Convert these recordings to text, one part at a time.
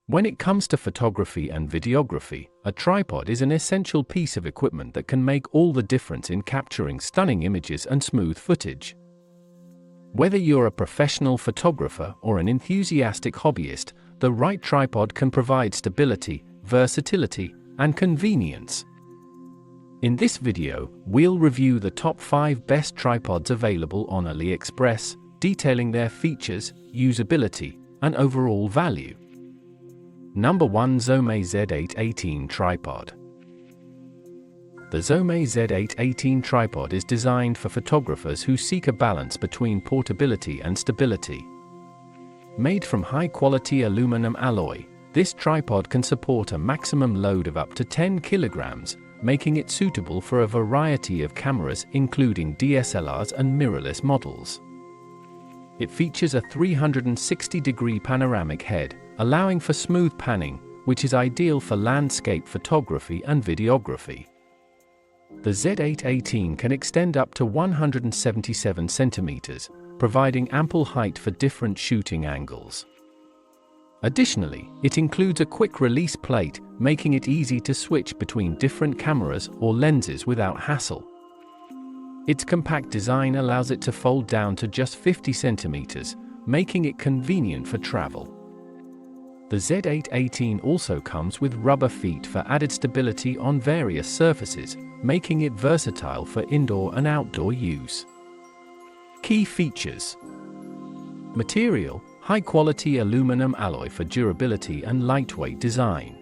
When it comes to photography and videography, a tripod is an essential piece of equipment that can make all the difference in capturing stunning images and smooth footage. Whether you're a professional photographer or an enthusiastic hobbyist, the right tripod can provide stability, versatility, and convenience. In this video, we'll review the top 5 best tripods available on Aliexpress, detailing their features, usability, and overall value. Number 1. Zome Z818 Tripod. The Zome Z818 tripod is designed for photographers who seek a balance between portability and stability. Made from high-quality aluminum alloy, this tripod can support a maximum load of up to 10 kilograms, making it suitable for a variety of cameras including DSLRs and mirrorless models. It features a 360-degree panoramic head, allowing for smooth panning, which is ideal for landscape photography and videography. The Z818 can extend up to 177 centimeters, providing ample height for different shooting angles. Additionally, it includes a quick-release plate, making it easy to switch between different cameras or lenses without hassle. Its compact design allows it to fold down to just 50 centimeters, making it convenient for travel. The Z818 also comes with rubber feet for added stability on various surfaces, making it versatile for indoor and outdoor use. Key features: material: high-quality aluminum alloy for durability and lightweight design.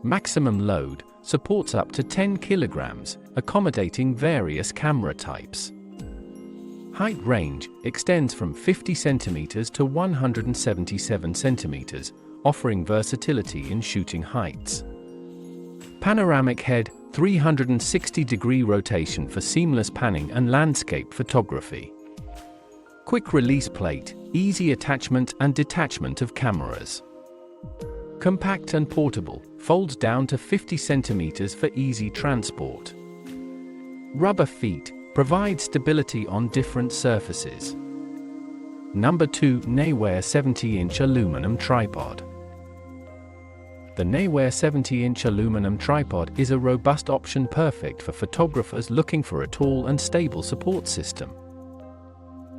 Maximum load: supports up to 10 kilograms, accommodating various camera types. Height range: extends from 50 centimeters to 177 centimeters, offering versatility in shooting heights. Panoramic head: 360-degree rotation for seamless panning and landscape photography. Quick release plate: easy attachment and detachment of cameras. Compact and portable: folds down to 50 centimeters for easy transport. Rubber feet: provide stability on different surfaces. Number 2. Neware 70-inch Aluminum Tripod. The Neware 70-inch aluminum tripod is a robust option perfect for photographers looking for a tall and stable support system.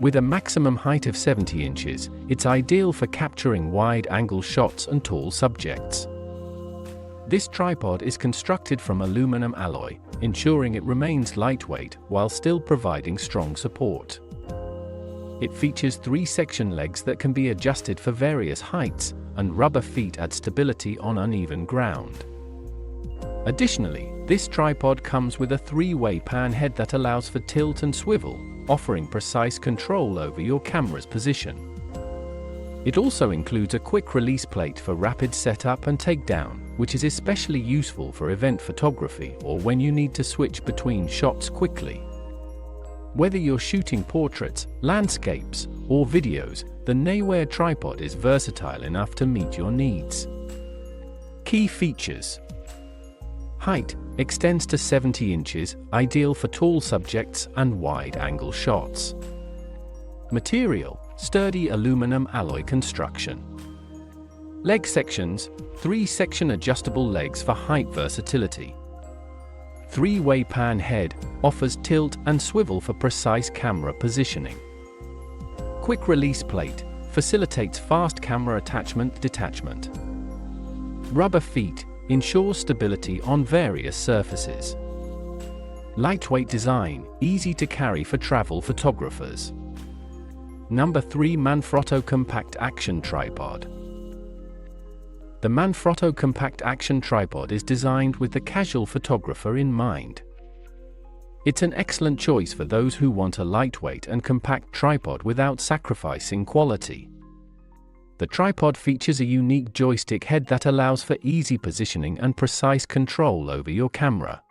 With a maximum height of 70 inches, it's ideal for capturing wide-angle shots and tall subjects. This tripod is constructed from aluminum alloy, ensuring it remains lightweight while still providing strong support. It features 3 section legs that can be adjusted for various heights, and rubber feet add stability on uneven ground. Additionally, this tripod comes with a 3-way pan head that allows for tilt and swivel, offering precise control over your camera's position. It also includes a quick release plate for rapid setup and takedown, which is especially useful for event photography or when you need to switch between shots quickly. Whether you're shooting portraits, landscapes, or videos, the Neware tripod is versatile enough to meet your needs. Key features: height: extends to 70 inches, ideal for tall subjects and wide-angle shots. Material: sturdy aluminum alloy construction. Leg sections: 3-section adjustable legs for height versatility. 3-way pan head: offers tilt and swivel for precise camera positioning. Quick release plate: facilitates fast camera attachment detachment. Rubber feet: ensures stability on various surfaces. Lightweight design: easy to carry for travel photographers. Number 3. Manfrotto Compact Action Tripod. The Manfrotto Compact Action Tripod is designed with the casual photographer in mind. It's an excellent choice for those who want a lightweight and compact tripod without sacrificing quality. The tripod features a unique joystick head that allows for easy positioning and precise control over your camera.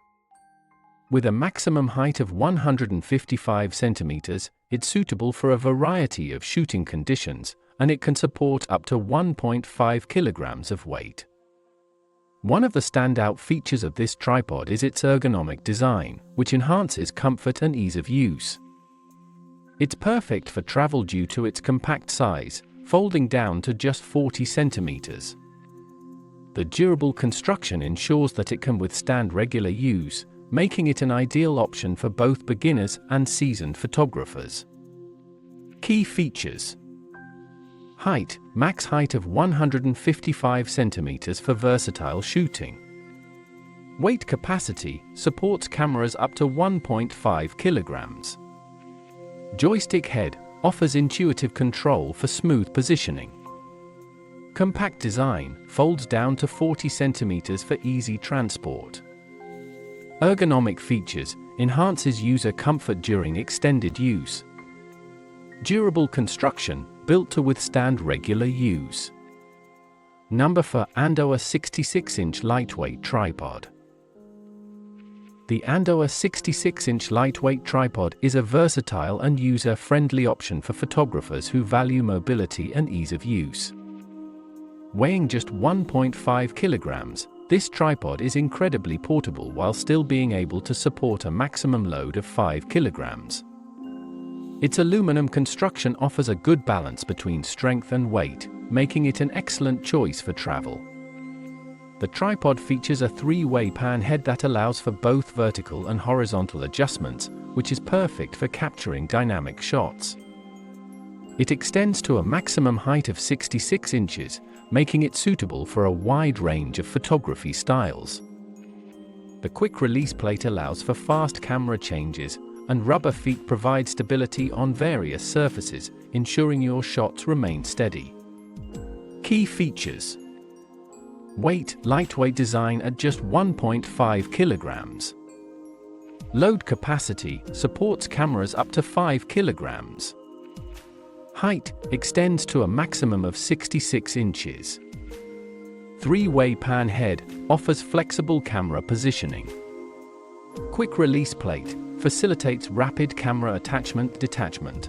With a maximum height of 155 centimeters, it's suitable for a variety of shooting conditions, and it can support up to 1.5 kilograms of weight. One of the standout features of this tripod is its ergonomic design, which enhances comfort and ease of use. It's perfect for travel due to its compact size, folding down to just 40 centimeters. The durable construction ensures that it can withstand regular use, making it an ideal option for both beginners and seasoned photographers. Key features: height, max height of 155 centimeters for versatile shooting. Weight capacity, supports cameras up to 1.5 kilograms. Joystick head, offers intuitive control for smooth positioning. Compact design, folds down to 40 centimeters for easy transport. Ergonomic features, enhances user comfort during extended use. Durable construction, built to withstand regular use. Number 4. Ando, a 66-inch lightweight tripod. The Ando, a 66-inch lightweight tripod, is a versatile and user-friendly option for photographers who value mobility and ease of use. Weighing just 1.5 kilograms, this tripod is incredibly portable while still being able to support a maximum load of 5 kilograms. Its aluminum construction offers a good balance between strength and weight, making it an excellent choice for travel. The tripod features a 3-way pan head that allows for both vertical and horizontal adjustments, which is perfect for capturing dynamic shots. It extends to a maximum height of 66 inches, making it suitable for a wide range of photography styles. The quick release plate allows for fast camera changes, and rubber feet provide stability on various surfaces, ensuring your shots remain steady. Key features: weight, lightweight design at just 1.5 kilograms. Load capacity, supports cameras up to 5 kilograms. Height, extends to a maximum of 66 inches. 3-way pan head, offers flexible camera positioning. Quick release plate, facilitates rapid camera attachment detachment.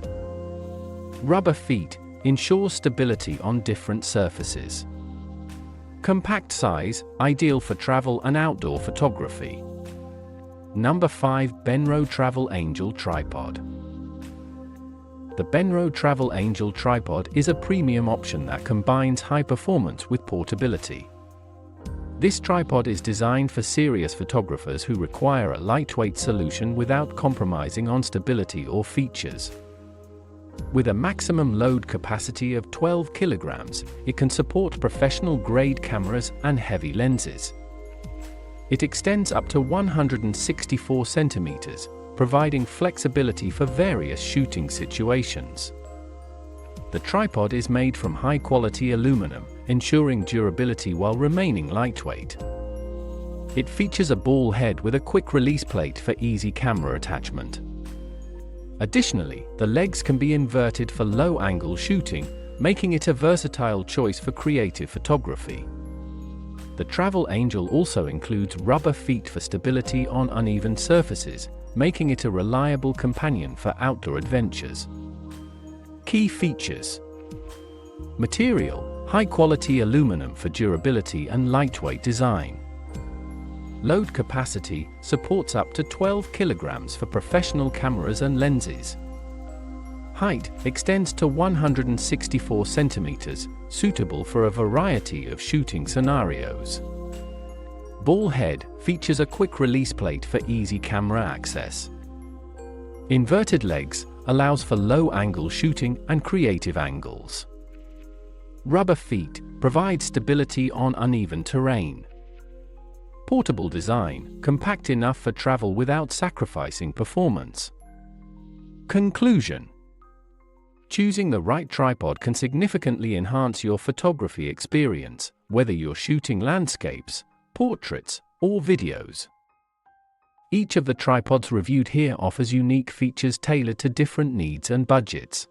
Rubber feet, ensures stability on different surfaces. Compact size, ideal for travel and outdoor photography. Number 5. Benro Travel Angel Tripod. The Benro Travel Angel Tripod is a premium option that combines high performance with portability. This tripod is designed for serious photographers who require a lightweight solution without compromising on stability or features. With a maximum load capacity of 12 kilograms, it can support professional-grade cameras and heavy lenses. It extends up to 164 centimeters, providing flexibility for various shooting situations. The tripod is made from high-quality aluminum, ensuring durability while remaining lightweight. It features a ball head with a quick release plate for easy camera attachment. Additionally, the legs can be inverted for low-angle shooting, making it a versatile choice for creative photography. The Travel Angel also includes rubber feet for stability on uneven surfaces, making it a reliable companion for outdoor adventures. Key features: material, high-quality aluminum for durability and lightweight design. Load capacity, supports up to 12 kilograms for professional cameras and lenses. Height, extends to 164 centimeters, suitable for a variety of shooting scenarios. Ball head, features a quick release plate for easy camera access. Inverted legs, allows for low-angle shooting and creative angles. Rubber feet, provide stability on uneven terrain. Portable design, compact enough for travel without sacrificing performance. Conclusion: choosing the right tripod can significantly enhance your photography experience, whether you're shooting landscapes, portraits, or videos. Each of the tripods reviewed here offers unique features tailored to different needs and budgets.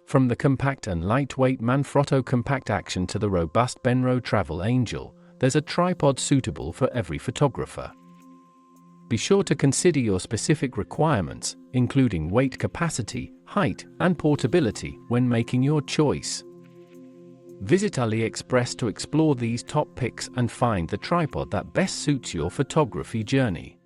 From the compact and lightweight Manfrotto Compact Action to the robust Benro Travel Angel, there's a tripod suitable for every photographer. Be sure to consider your specific requirements, including weight capacity, height, and portability, when making your choice. Visit Aliexpress to explore these top picks and find the tripod that best suits your photography journey.